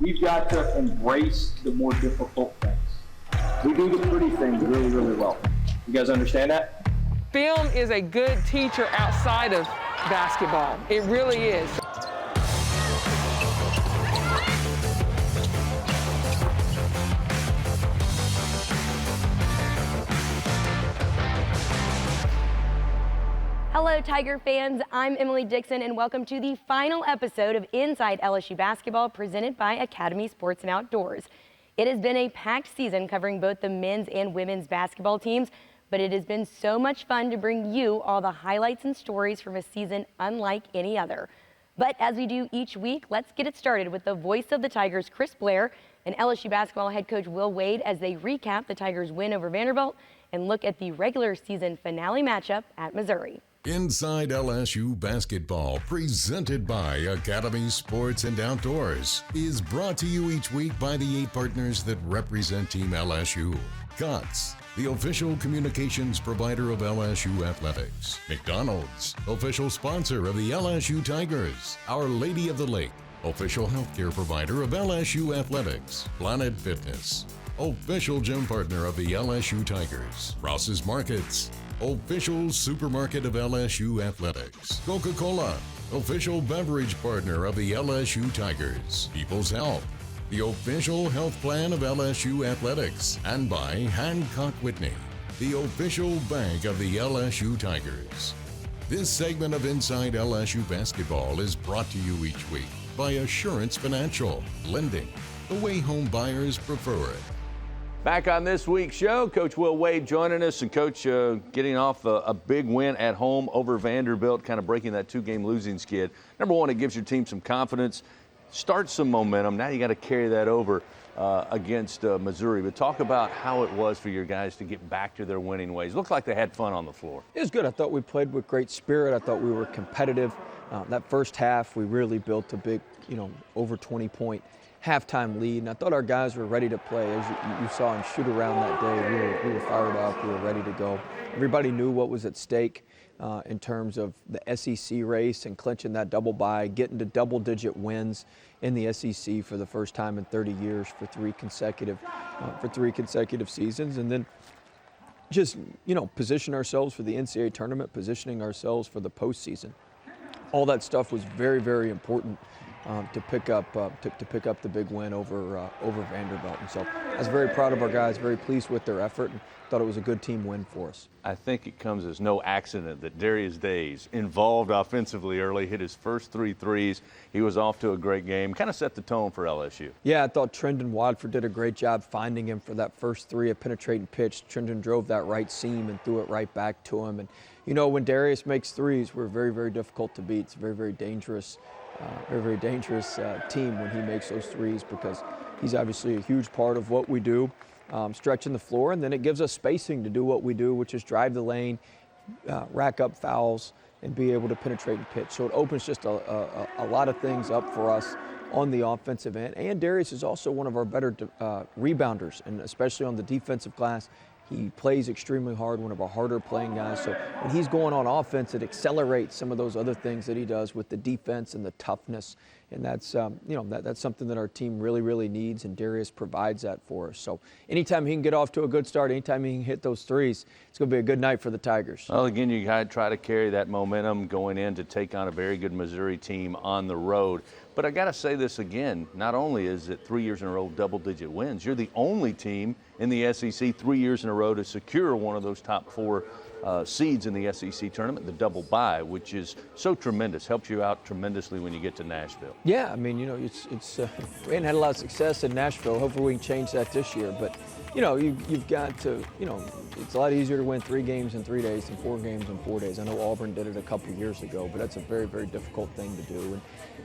we've got to embrace the more difficult things. We do the pretty things really, really well. You guys understand that? Film is a good teacher outside of basketball. It really is. Hello, Tiger fans. I'm Emily Dixon, and welcome to the final episode of Inside LSU Basketball presented by Academy Sports and Outdoors. It has been a packed season covering both the men's and women's basketball teams, but it has been so much fun to bring you all the highlights and stories from a season unlike any other. But as we do each week, let's get it started with the voice of the Tigers, Chris Blair, and LSU basketball head coach Will Wade as they recap the Tigers' win over Vanderbilt and look at the regular season finale matchup at Missouri. Inside LSU Basketball, presented by Academy Sports and Outdoors, is brought to you each week by the 8 partners that represent Team LSU. COTS, the official communications provider of LSU Athletics. McDonald's, official sponsor of the LSU Tigers. Our Lady of the Lake, official healthcare provider of LSU Athletics. Planet Fitness, official gym partner of the LSU Tigers. Ross's Markets, official supermarket of LSU Athletics. Coca-Cola, official beverage partner of the LSU Tigers. People's Health, the official health plan of LSU Athletics. And by Hancock Whitney, the official bank of the LSU Tigers. This segment of Inside LSU Basketball is brought to you each week by Assurance Financial, lending the way home buyers prefer it. Back on this week's show, Coach Will Wade joining us, and Coach getting off a big win at home over Vanderbilt, kind of breaking that 2-game losing skid. Number one, it gives your team some confidence, starts some momentum. Now you got to carry that over against Missouri. But talk about how it was for your guys to get back to their winning ways. Looked like they had fun on the floor. It was good. I thought we played with great spirit. I thought we were competitive. That first half, we really built a big, over 20-point halftime lead, and I thought our guys were ready to play. As you saw in shoot around that day, we were fired up, we were ready to go. Everybody knew what was at stake in terms of the SEC race and clinching that double bye, getting to double-digit wins in the SEC for the first time in 30 years for three consecutive seasons, and then just position ourselves for the NCAA tournament, positioning ourselves for the postseason. All that stuff was very, very important. To pick up the big win over Vanderbilt, and so I was very proud of our guys, very pleased with their effort, and thought it was a good team win for us. I think it comes as no accident that Darius Days, involved offensively early, hit his first 3 threes. He was off to a great game, kind of set the tone for LSU. Yeah, I thought Trendon Watford did a great job finding him for that first 3, a penetrating pitch. Trendon drove that right seam and threw it right back to him, and when Darius makes threes, we're very, very difficult to beat. It's very, very dangerous. Very dangerous team when he makes those threes, because he's obviously a huge part of what we do, stretching the floor, and then it gives us spacing to do what we do, which is drive the lane, rack up fouls, and be able to penetrate and pitch. So it opens just a lot of things up for us on the offensive end. And Darius is also one of our better rebounders, and especially on the defensive glass. He plays extremely hard, one of our harder playing guys. So when he's going on offense, it accelerates some of those other things that he does with the defense and the toughness. And that's, that's something that our team really, really needs, and Darius provides that for us. So anytime he can get off to a good start, anytime he can hit those threes, it's going to be a good night for the Tigers. Well, again, you got to try to carry that momentum going in to take on a very good Missouri team on the road. But I got to say this again, not only is it 3 years in a row double-digit wins, you're the only team in the SEC 3 years in a row to secure one of those top 4 seeds in the SEC tournament, the double bye, which is so tremendous, helps you out tremendously when you get to Nashville. Yeah, I mean, it's we hadn't had a lot of success in Nashville. Hopefully we can change that this year. But, you've got to, it's a lot easier to win 3 games in 3 days than 4 games in 4 days. I know Auburn did it a couple years ago, but that's a very, very difficult thing to do.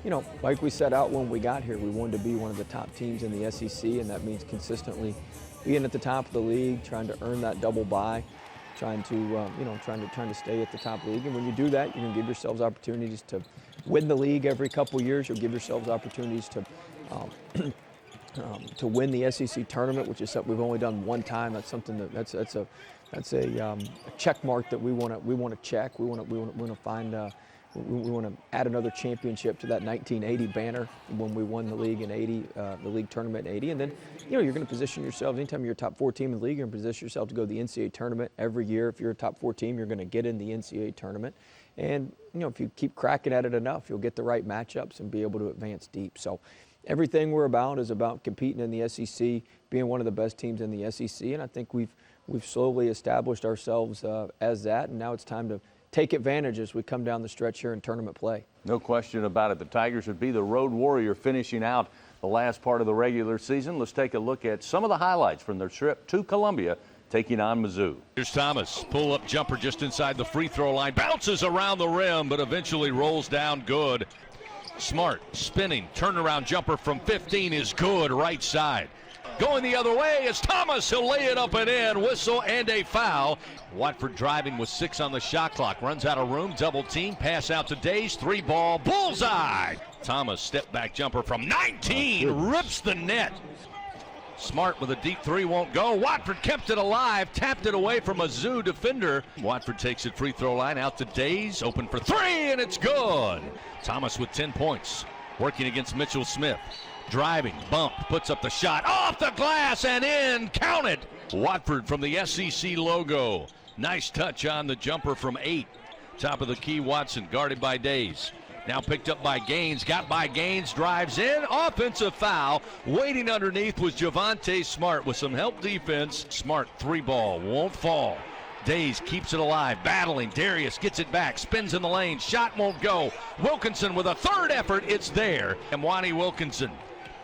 And, like we set out when we got here, we wanted to be one of the top teams in the SEC, and that means consistently being at the top of the league, trying to earn that double bye, trying to stay at the top of the league. And when you do that, you can give yourselves opportunities to win the league every couple years. You'll give yourselves opportunities to win the SEC tournament, which is something we've only done one time. That's something that's a check mark that we want to check. We want to find We want to add another championship to that 1980 banner when we won the league in 80, the league tournament in 80. And then, you're going to position yourselves, anytime you're a top 4 team in the league, you're going to position yourself to go to the NCAA tournament. Every year, if you're a top 4 team, you're going to get in the NCAA tournament. And, if you keep cracking at it enough, you'll get the right matchups and be able to advance deep. So everything we're about is about competing in the SEC, being one of the best teams in the SEC. And I think we've slowly established ourselves as that. And now it's time to take advantage as we come down the stretch here in tournament play. No question about it. The Tigers would be the road warrior finishing out the last part of the regular season. Let's take a look at some of the highlights from their trip to Columbia, taking on Mizzou. Here's Thomas, pull-up jumper just inside the free throw line, bounces around the rim, but eventually rolls down good. Smart, spinning, turnaround jumper from 15 is good, right side. Going the other way is Thomas. He'll lay it up and in. Whistle and a foul. Watford driving with 6 on the shot clock. Runs out of room. Double team. Pass out to Days. 3-ball. Bullseye. Thomas step back jumper from 19. Rips the net. Smart with a deep 3 won't go. Watford kept it alive. Tapped it away from a Mizzou defender. Watford takes it free throw line out to Days. Open for 3 and it's good. Thomas with 10 points. Working against Mitchell Smith. Driving, bump, puts up the shot, off the glass and in, counted. Watford from the SEC logo. Nice touch on the jumper from 8. Top of the key, Watson, guarded by Days. Now picked up by Gaines, got by Gaines, drives in, offensive foul. Waiting underneath was Javonte Smart with some help defense. Smart 3-ball, won't fall. Days keeps it alive, battling. Darius gets it back, spins in the lane, shot won't go. Wilkinson with a 3rd effort, it's there. And Wani Wilkinson.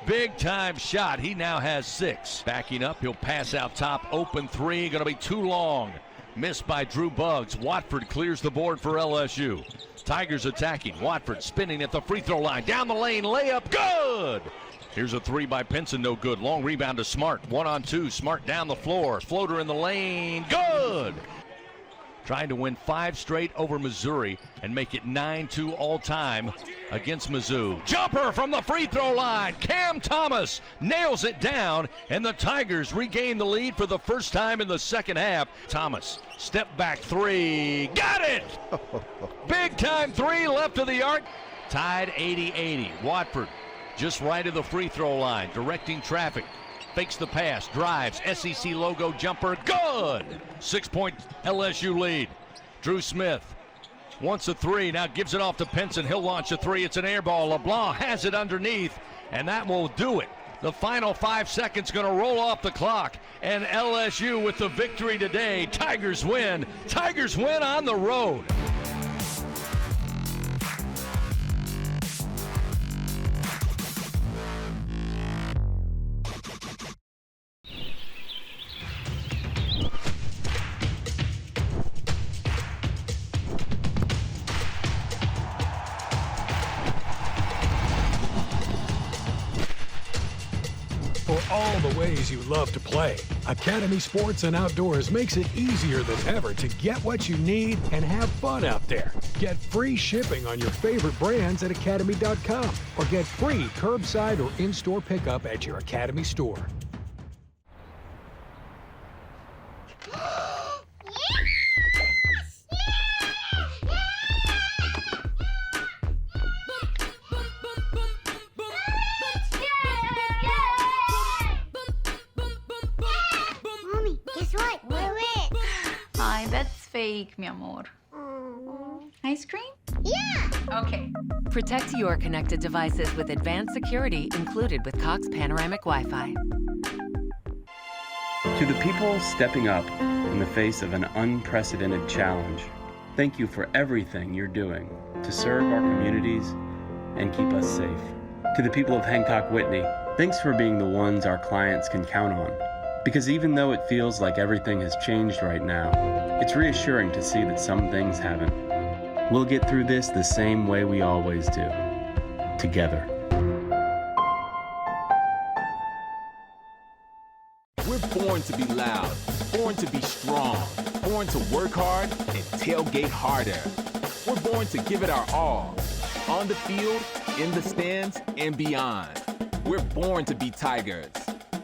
Big time shot. He now has 6. Backing up, he'll pass out top. Open 3, going to be too long. Missed by Drew Buggs. Watford clears the board for LSU. Tigers attacking. Watford spinning at the free throw line. Down the lane, layup, good. Here's a 3 by Pinson, no good. Long rebound to Smart. 1-on-2. Smart down the floor. Floater in the lane, good. Trying to win 5 straight over Missouri and make it 9-2 all-time against Mizzou. Jumper from the free throw line. Cam Thomas nails it down, and the Tigers regain the lead for the first time in the second half. Thomas, step back 3. Got it! Big time 3 left of the arc. Tied 80-80. Watford just right of the free throw line, directing traffic. Fakes the pass, drives, SEC logo jumper, good! 6-point LSU lead. Drew Smith wants a 3, now gives it off to Pinson. He'll launch a 3, it's an air ball. LeBlanc has it underneath, and that will do it. The final 5 seconds gonna roll off the clock, and LSU with the victory today. Tigers win. Tigers win on the road. For all the ways you love to play, Academy Sports and Outdoors makes it easier than ever to get what you need and have fun out there. Get free shipping on your favorite brands at academy.com or get free curbside or in-store pickup at your Academy store. That's fake, mi amor. Ice cream? Yeah! Okay. Protect your connected devices with advanced security included with Cox Panoramic Wi-Fi. To the people stepping up in the face of an unprecedented challenge, thank you for everything you're doing to serve our communities and keep us safe. To the people of Hancock Whitney, thanks for being the ones our clients can count on. Because even though it feels like everything has changed right now, it's reassuring to see that some things haven't. We'll get through this the same way we always do, together. We're born to be loud, born to be strong, born to work hard and tailgate harder. We're born to give it our all, on the field, in the stands, and beyond. We're born to be Tigers.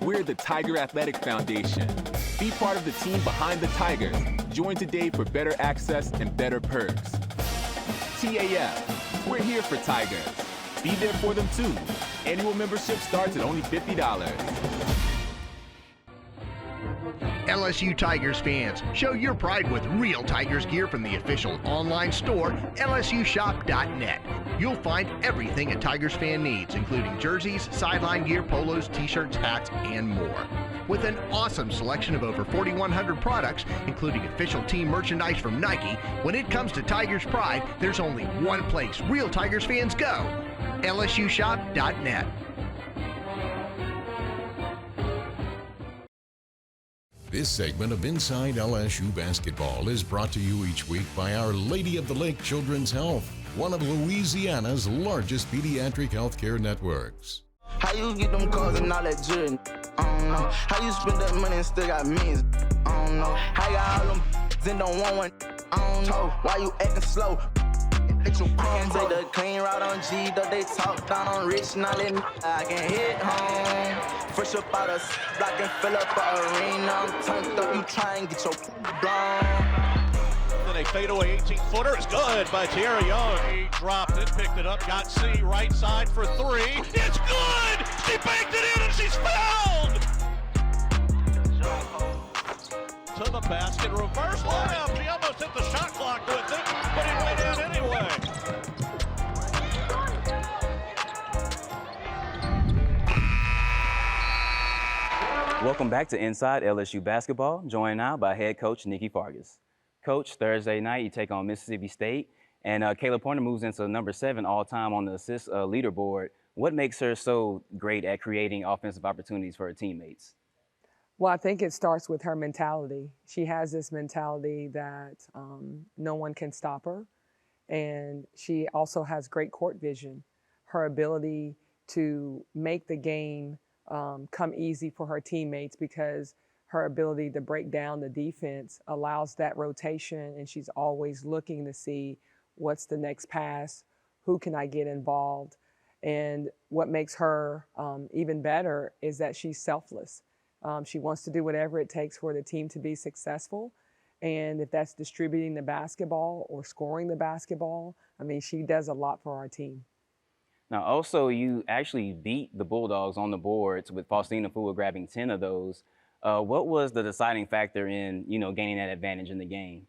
We're the Tiger Athletic Foundation. Be part of the team behind the Tigers. Join today for better access and better perks. TAF. We're here for Tigers. Be there for them too. Annual membership starts at only $50. LSU Tigers fans, show your pride with real Tigers gear from the official online store, lsushop.net. You'll find everything a Tigers fan needs, including jerseys, sideline gear, polos, t-shirts, hats, and more. With an awesome selection of over 4,100 products, including official team merchandise from Nike, when it comes to Tigers pride, there's only one place real Tigers fans go, lsushop.net. This segment of Inside LSU Basketball is brought to you each week by Our Lady of the Lake Children's Health, one of Louisiana's largest pediatric healthcare networks. How you get them cars and all that jewelry? I don't know. How you spend that money and still got millions? I don't know. How you got all them and don't want one? I don't know. Why you acting slow? I can take the clean route on G, though they talk down on rich, now let me, I can hit home. Fresh up out of block and fill up the arena. I'm turned up, you try and get your blown. Then a fadeaway 18-footer is good by Jerry Young. He dropped it, picked it up, got C right side for three. It's good! She banked it in and she's fouled! To the basket, reverse layup. He almost hit the shot clock with it, but he went in anyway. Welcome back to Inside LSU Basketball, joined now by head coach Nikki Fargas. Coach, Thursday night you take on Mississippi State, and Kayla Pointer moves into number 7 all-time on the assist leaderboard. What makes her so great at creating offensive opportunities for her teammates? Well, I think it starts with her mentality. She has this mentality that no one can stop her, and she also has great court vision. Her ability to make the game come easy for her teammates because her ability to break down the defense allows that rotation, and she's always looking to see what's the next pass, who can I get involved. And what makes her even better is that she's selfless. She wants to do whatever it takes for the team to be successful. And if that's distributing the basketball or scoring the basketball, I mean, she does a lot for our team. Now, also, you actually beat the Bulldogs on the boards with Faustina Fua grabbing 10 of those. What was the deciding factor in, gaining that advantage in the game?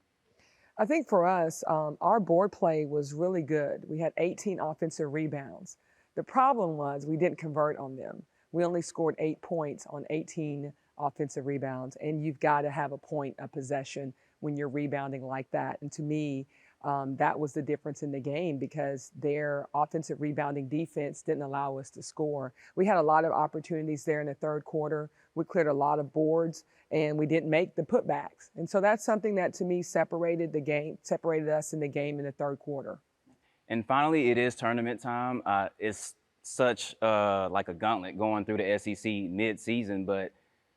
I think for us, our board play was really good. We had 18 offensive rebounds. The problem was we didn't convert on them. We only scored 8 points on 18 offensive rebounds, and you've got to have a point of possession when you're rebounding like that. And to me, that was the difference in the game because their offensive rebounding defense didn't allow us to score. We had a lot of opportunities there in the third quarter. We cleared a lot of boards, and we didn't make the putbacks. And so that's something that, to me, separated us in the game in the third quarter. And finally, it is tournament time. It's such like a gauntlet going through the SEC mid-season, but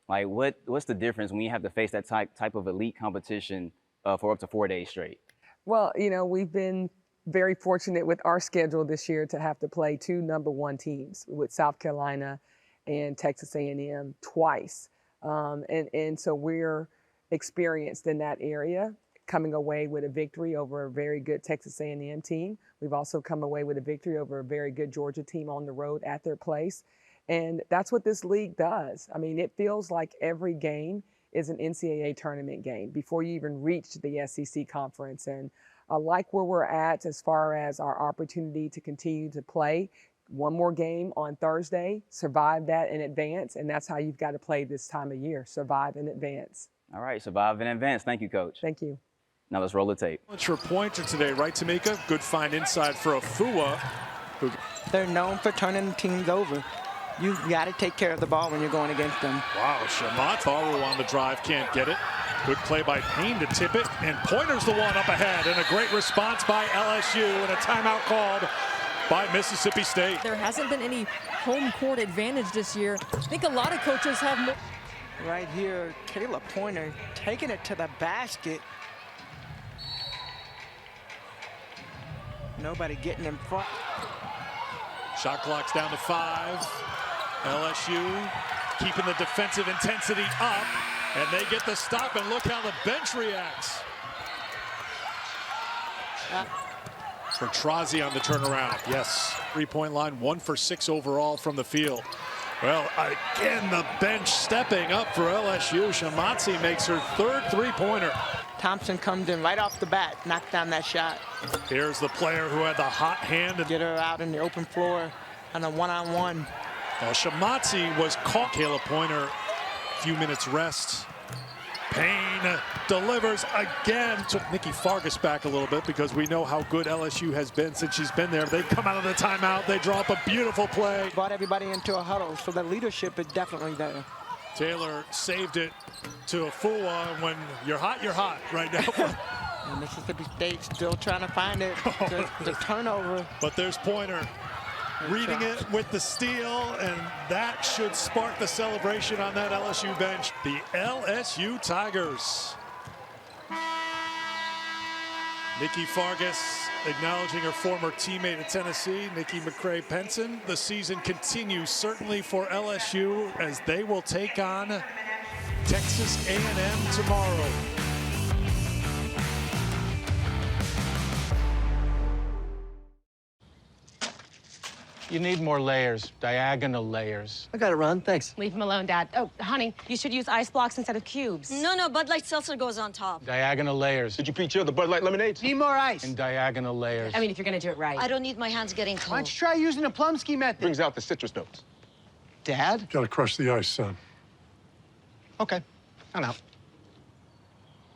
like what's the difference when you have to face that type of elite competition for up to 4 days straight? Well, we've been very fortunate with our schedule this year to have to play 2 number 1 teams with South Carolina and Texas A&M twice. And so we're experienced in that area, coming away with a victory over a very good Texas A&M team. We've also come away with a victory over a very good Georgia team on the road at their place. And that's what this league does. I mean, it feels like every game is an NCAA tournament game before you even reach the SEC conference. And I like where we're at as far as our opportunity to continue to play. One more game on Thursday, survive that in advance, and that's how you've got to play this time of year, survive in advance. All right, survive in advance. Thank you, Coach. Thank you. Now let's roll the tape. It's her pointer today, right, Tamika? Good find inside for Afua. They're known for turning teams over. You've got to take care of the ball when you're going against them. Wow, Shamat Baru on the drive, can't get it. Good play by Payne to tip it, and Pointer's the one up ahead, and a great response by LSU, and a timeout called by Mississippi State. There hasn't been any home court advantage this year. I think a lot of coaches have more. Right here, Kayla Pointer taking it to the basket. Nobody getting in front. Shot clock's down to 5. LSU keeping the defensive intensity up, and they get the stop, and look how the bench reacts. Bertrazzi on the turnaround. Yes, three-point line, 1 for 6 overall from the field. Well, again, the bench stepping up for LSU. Shamatsi makes her 3rd three-pointer. Thompson comes in right off the bat, knocked down that shot. Here's the player who had the hot hand. Get her out in the open floor on a one-on-one. Well, Shamatsi was caught. Kayla Pointer, a few minutes rest. Payne delivers again. Took Nikki Fargas back a little bit because we know how good LSU has been since she's been there. They come out of the timeout. They draw up a beautiful play. Brought everybody into a huddle, so the leadership is definitely there. Taylor saved it to Afua. When you're hot right now. And Mississippi State still trying to find it. The turnover. But there's Pointer reading it with the steal, and that should spark the celebration on that LSU bench. The LSU Tigers. Nikki Fargas acknowledging her former teammate at Tennessee, Nikki McCray-Penson. The season continues certainly for LSU as they will take on Texas A&M tomorrow. You need more layers, diagonal layers. I got it, Ron. Thanks. Leave him alone, Dad. Oh, honey, you should use ice blocks instead of cubes. No, Bud Light Seltzer goes on top. Diagonal layers. Did you pre-chill the Bud Light lemonades? Need more ice. And diagonal layers. I mean, if you're gonna do it right. I don't need my hands getting cold. Why don't you try using the Plumsky method? Brings out the citrus notes. Dad? Gotta crush the ice, son. Okay, I'm out.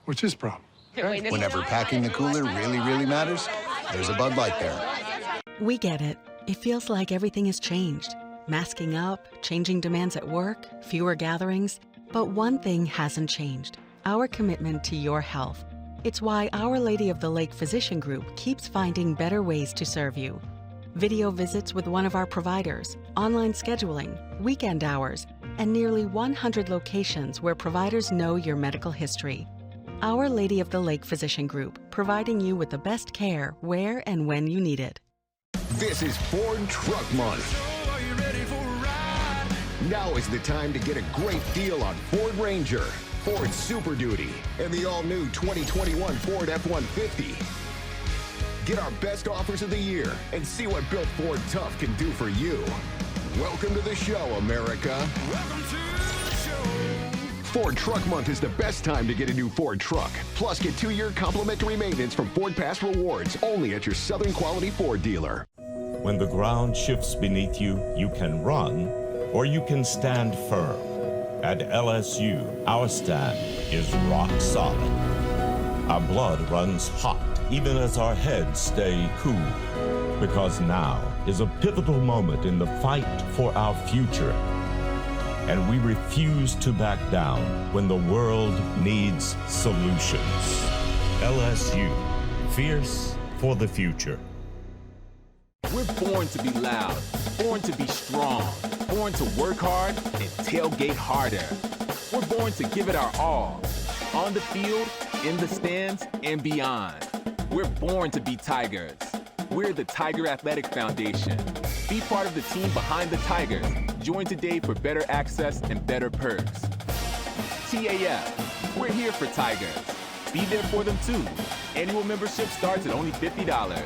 What's his problem? Whenever packing the cooler really matters, there's a Bud Light there. We get it. It feels like everything has changed. Masking up, changing demands at work, fewer gatherings. But one thing hasn't changed: our commitment to your health. It's why Our Lady of the Lake Physician Group keeps finding better ways to serve you. Video visits with one of our providers, online scheduling, weekend hours, and nearly 100 locations where providers know your medical history. Our Lady of the Lake Physician Group, providing you with the best care where and when you need it. This is Ford Truck Month. Now is the time to get a great deal on Ford Ranger, Ford Super Duty, and the all-new 2021 Ford F-150. Get our best offers of the year and see what Built Ford Tough can do for you. Welcome to the show, America. Welcome to the show. Ford Truck Month is the best time to get a new Ford truck. Plus, get 2-year complimentary maintenance from Ford Pass Rewards only at your Southern Quality Ford dealer. When the ground shifts beneath you, you can run or you can stand firm. At LSU, our stand is rock solid. Our blood runs hot even as our heads stay cool. Because now is a pivotal moment in the fight for our future. And we refuse to back down when the world needs solutions. LSU, fierce for the future. We're born to be loud, born to be strong, born to work hard and tailgate harder. We're born to give it our all, on the field, in the stands, and beyond. We're born to be Tigers. We're the Tiger Athletic Foundation. Be part of the team behind the Tigers. Join today for better access and better perks. TAF, we're here for Tigers. Be there for them too. Annual membership starts at only $50.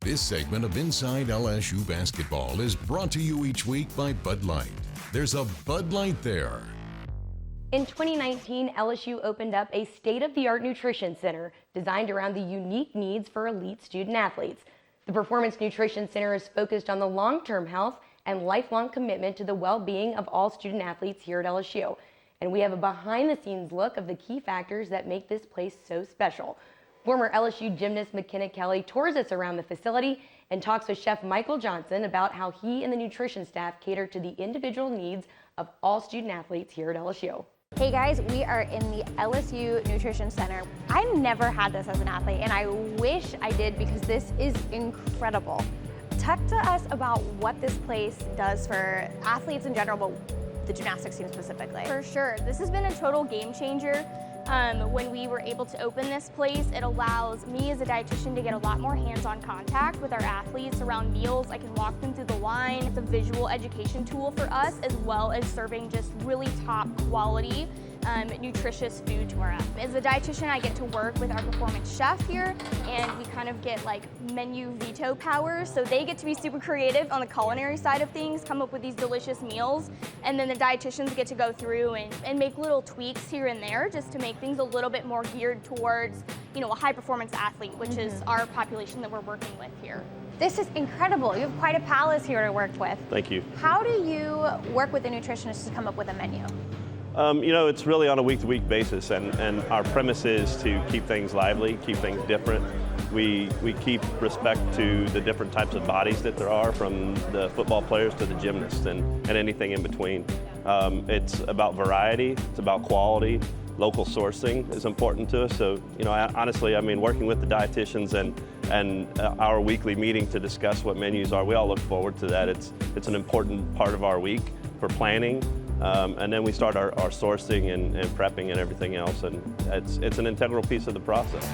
This segment of Inside LSU Basketball is brought to you each week by Bud Light. There's a Bud Light there. In 2019, LSU opened up a state-of-the-art nutrition center designed around the unique needs for elite student athletes. The Performance Nutrition Center is focused on the long-term health and lifelong commitment to the well-being of all student athletes here at LSU. And we have a behind-the-scenes look of the key factors that make this place so special. Former LSU gymnast McKenna Kelley tours us around the facility and talks with Chef Michael Johnson about how he and the nutrition staff cater to the individual needs of all student athletes here at LSU. Hey guys, we are in the LSU Nutrition Center. I've never had this as an athlete, and I wish I did because this is incredible. Talk to us about what this place does for athletes in general, but the gymnastics team specifically. For sure, this has been a total game changer. When we were able to open this place, it allows me as a dietitian to get a lot more hands-on contact with our athletes around meals. I can walk them through the line. It's a visual education tool for us, as well as serving just really top quality nutritious food to our athletes. As a dietitian, I get to work with our performance chef here, and we kind of get like menu veto powers. So they get to be super creative on the culinary side of things, come up with these delicious meals, and then the dietitians get to go through and make little tweaks here and there just to make things a little bit more geared towards, you know, a high performance athlete, which is our population that we're working with here. This is incredible. You have quite a palace here to work with. Thank you. How do you work with the nutritionist to come up with a menu? You know, it's really on a week-to-week basis, and our premise is to keep things lively, keep things different. We keep respect to the different types of bodies that there are, from the football players to the gymnasts and anything in between. It's about variety, it's about quality. Local sourcing is important to us. So, you know, honestly, I mean, working with the dietitians and our weekly meeting to discuss what menus are, we all look forward to that. It's an important part of our week for planning. And then we start our sourcing and prepping and everything else, and it's an integral piece of the process.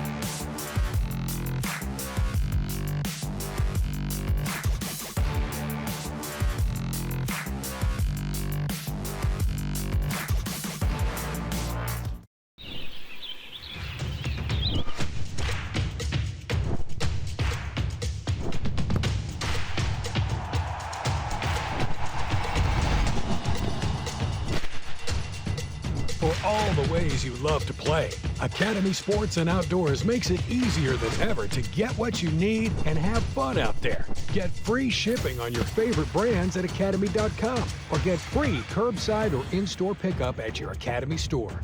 For all the ways you love to play, Academy Sports and Outdoors makes it easier than ever to get what you need and have fun out there. Get free shipping on your favorite brands at academy.com, or get free curbside or in-store pickup at your Academy store.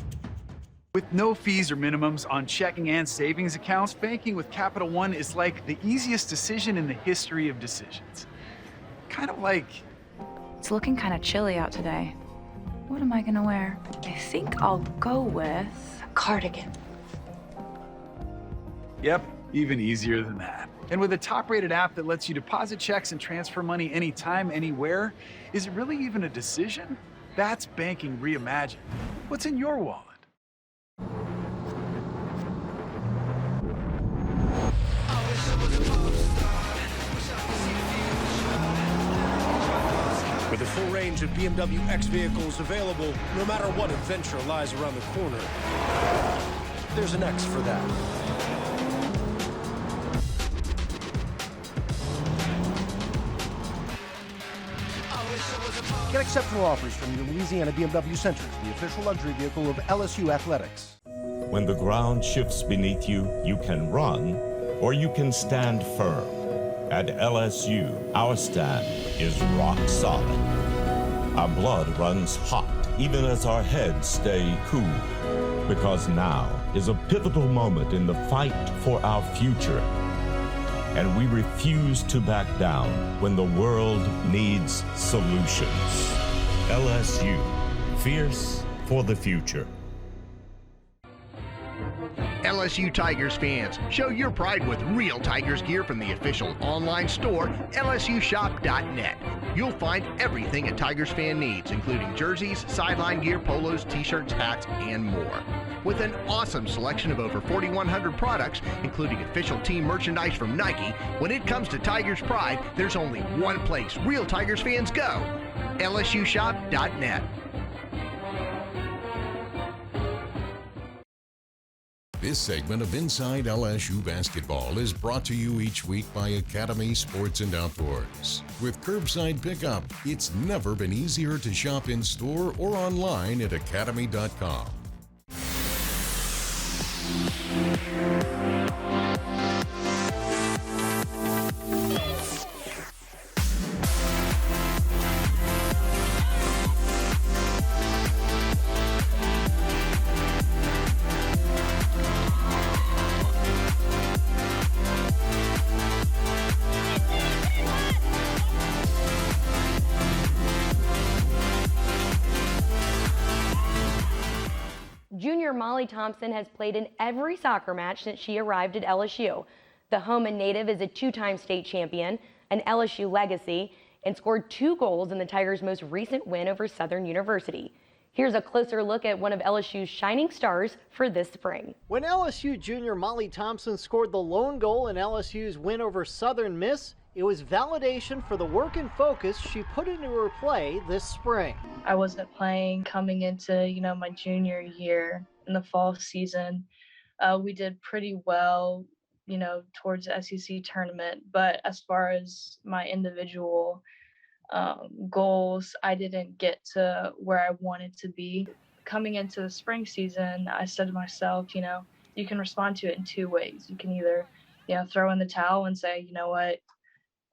With no fees or minimums on checking and savings accounts, banking with Capital One is like the easiest decision in the history of decisions. Kind of like... It's looking kind of chilly out today. What am I gonna wear? I think I'll go with a cardigan. Yep, even easier than that. And with a top-rated app that lets you deposit checks and transfer money anytime, anywhere, is it really even a decision? That's banking reimagined. What's in your wallet? With a full range of BMW X vehicles available, no matter what adventure lies around the corner, there's an X for that. Get exceptional offers from your Louisiana BMW Centers, the official luxury vehicle of LSU Athletics. When the ground shifts beneath you, you can run, or you can stand firm. At LSU, our stand is rock solid. Our blood runs hot, even as our heads stay cool. Because now is a pivotal moment in the fight for our future. And we refuse to back down when the world needs solutions. LSU, fierce for the future. LSU Tigers fans, show your pride with real Tigers gear from the official online store, lsushop.net. You'll find everything a Tigers fan needs, including jerseys, sideline gear, polos, t-shirts, hats, and more. With an awesome selection of over 4,100 products, including official team merchandise from Nike, when it comes to Tigers pride, there's only one place real Tigers fans go, lsushop.net. This segment of Inside LSU Basketball is brought to you each week by Academy Sports and Outdoors. With curbside pickup, it's never been easier to shop in store or online at academy.com. Junior Molly Thompson has played in every soccer match since she arrived at LSU. The Homan native is a two-time state champion, an LSU legacy, and scored 2 goals in the Tigers' most recent win over Southern University. Here's a closer look at one of LSU's shining stars for this spring. When LSU junior Molly Thompson scored the lone goal in LSU's win over Southern Miss, It was validation for the work and focus she put into her play this spring. I wasn't playing coming into, my junior year in the fall season. We did pretty well, towards the SEC tournament. But as far as my individual goals, I didn't get to where I wanted to be. Coming into the spring season, I said to myself, you can respond to it in two ways. You can either, throw in the towel and say, you know what,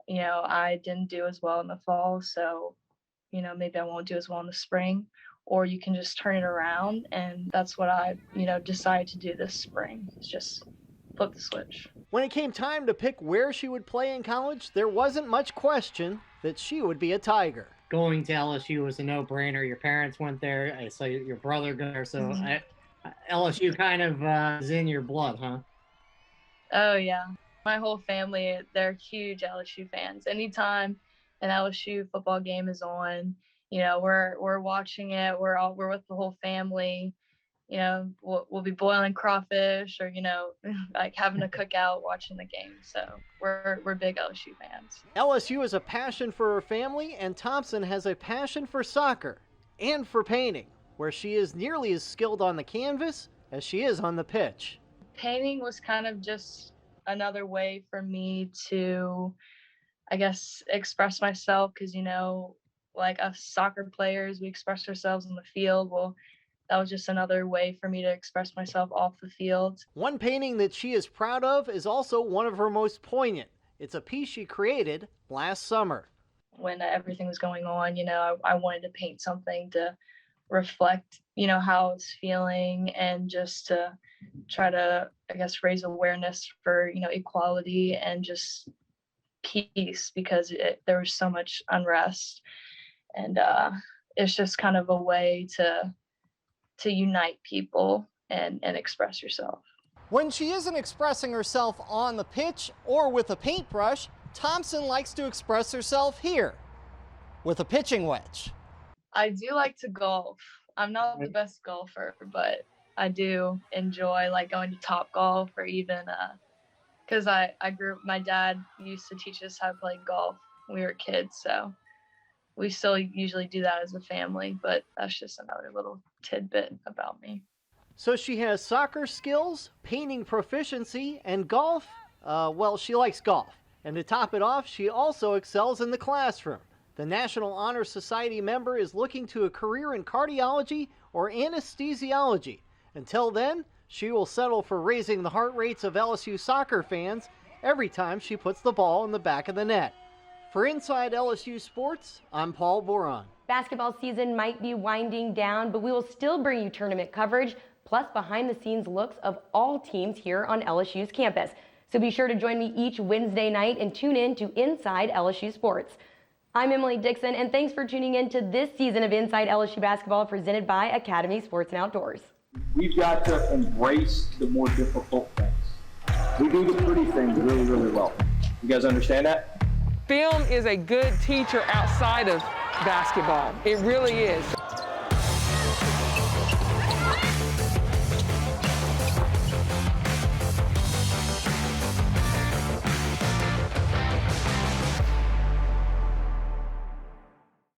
I didn't do as well in the fall, so, maybe I won't do as well in the spring. Or you can just turn it around, and that's what I, decided to do this spring. It's just flip the switch. When it came time to pick where she would play in college, there wasn't much question that she would be a Tiger. Going to LSU was a no-brainer. Your parents went there. I saw your brother go there, so LSU kind of is in your blood, huh? Oh, yeah. My whole family, they're huge LSU fans. Anytime an LSU football game is on, we're watching it. We're with the whole family. We'll be boiling crawfish or, like having a cookout watching the game. So we're big LSU fans. LSU has a passion for her family, and Thompson has a passion for soccer and for painting, where she is nearly as skilled on the canvas as she is on the pitch. Painting was kind of just another way for me to, I guess, express myself because, like us soccer players, we express ourselves on the field. Well, that was just another way for me to express myself off the field. One painting that she is proud of is also one of her most poignant. It's a piece she created last summer. When everything was going on, I wanted to paint something to reflect, how I was feeling and just to try to, I guess, raise awareness for, equality and just peace because there was so much unrest. And it's just kind of a way to unite people and express yourself. When she isn't expressing herself on the pitch or with a paintbrush, Thompson likes to express herself here with a pitching wedge. I do like to golf. I'm not the best golfer, but I do enjoy like going to Topgolf or even because I grew up, my dad used to teach us how to play golf when we were kids, so we still usually do that as a family, but that's just another little tidbit about me. So she has soccer skills, painting proficiency, and golf. She likes golf. And to top it off, she also excels in the classroom. The National Honor Society member is looking to a career in cardiology or anesthesiology. Until then, she will settle for raising the heart rates of LSU soccer fans every time she puts the ball in the back of the net. For Inside LSU Sports, I'm Paul Boron. Basketball season might be winding down, but we will still bring you tournament coverage, plus behind-the-scenes looks of all teams here on LSU's campus. So be sure to join me each Wednesday night and tune in to Inside LSU Sports. I'm Emily Dixon, and thanks for tuning in to this season of Inside LSU Basketball presented by Academy Sports and Outdoors. We've got to embrace the more difficult things. We do the pretty things really, really well. You guys understand that? Film is a good teacher outside of basketball. It really is.